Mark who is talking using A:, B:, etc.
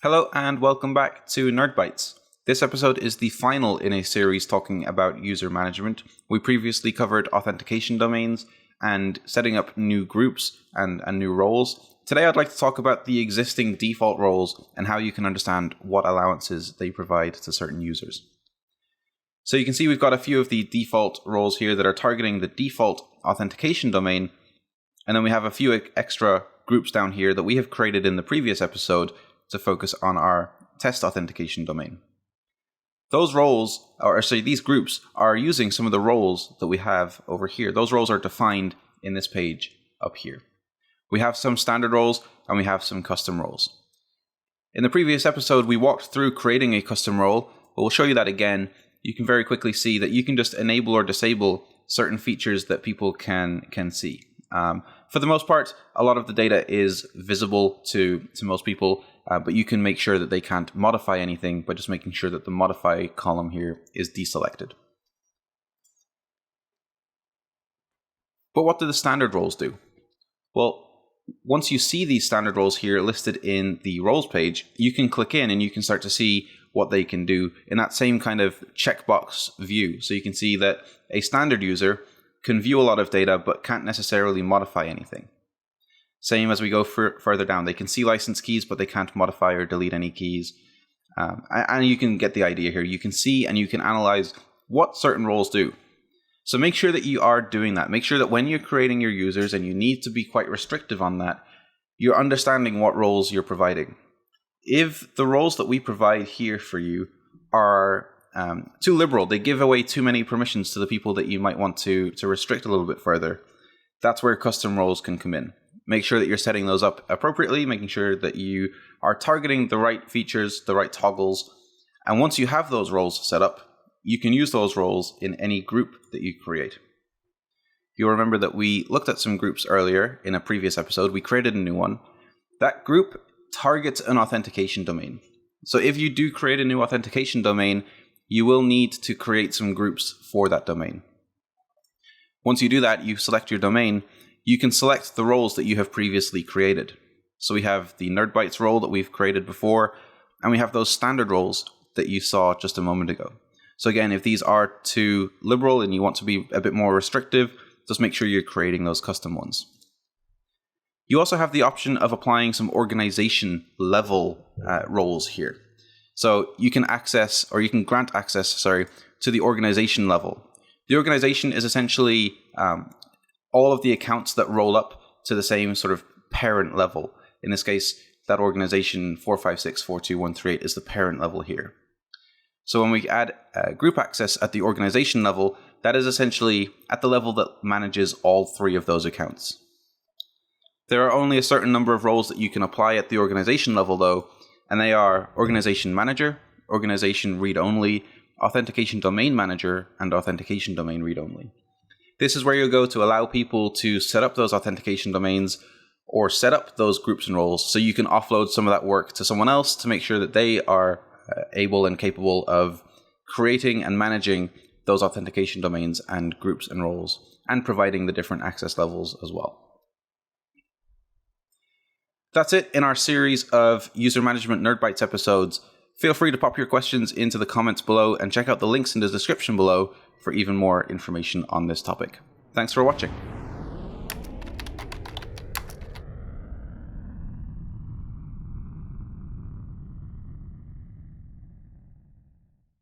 A: Hello and welcome back to Nerd Bytes. This episode is the final in a series talking about user management. We previously covered authentication domains and setting up new groups and new roles. Today I'd like to talk about the existing default roles and how you can understand what allowances they provide to certain users. So you can see we've got a few of the default roles here that are targeting the default authentication domain, and then we have a few extra groups down here that we have created in the previous episode to focus on our test authentication domain. Those roles, these groups are using some of the roles that we have over here. Those roles are defined in this page up here. We have some standard roles and we have some custom roles. In the previous episode, we walked through creating a custom role, but we'll show you that again. You can very quickly see that you can just enable or disable certain features that people can see. For the most part, a lot of the data is visible to most people, but you can make sure that they can't modify anything by just making sure that the modify column here is deselected. But what do the standard roles do? Well, once you see these standard roles here listed in the roles page, you can click in and you can start to see what they can do in that same kind of checkbox view. So you can see that a standard user can view a lot of data but can't necessarily modify anything. Same as we go further down. They can see license keys, but they can't modify or delete any keys. And you can get the idea here. You can see and you can analyze what certain roles do. So make sure that you are doing that. Make sure that when you're creating your users, and you need to be quite restrictive on that, you're understanding what roles you're providing. If the roles that we provide here for you are too liberal, they give away too many permissions to the people that you might want to restrict a little bit further, that's where custom roles can come in. Make sure that you're setting those up appropriately, making sure that you are targeting the right features, the right toggles. And once you have those roles set up, you can use those roles in any group that you create. You'll remember that we looked at some groups earlier in a previous episode. We created a new one. That group targets an authentication domain. So if you do create a new authentication domain, you will need to create some groups for that domain. Once you do that, you select your domain. You can select the roles that you have previously created. So we have the NerdBytes role that we've created before, and we have those standard roles that you saw just a moment ago. So again, if these are too liberal and you want to be a bit more restrictive, just make sure you're creating those custom ones. You also have the option of applying some organization level roles here. So you can grant access to the organization level. The organization is essentially all of the accounts that roll up to the same sort of parent level. In this case, that organization 456.42138 is the parent level here. So when we add group access at the organization level, that is essentially at the level that manages all three of those accounts. There are only a certain number of roles that you can apply at the organization level though, and they are Organization Manager, Organization Read-Only, Authentication Domain Manager, and Authentication Domain Read-Only. This is where you'll go to allow people to set up those authentication domains or set up those groups and roles, so you can offload some of that work to someone else to make sure that they are able and capable of creating and managing those authentication domains and groups and roles, and providing the different access levels as well. That's it in our series of User Management Nerd Bytes episodes. Feel free to pop your questions into the comments below and check out the links in the description below for even more information on this topic. Thanks for watching.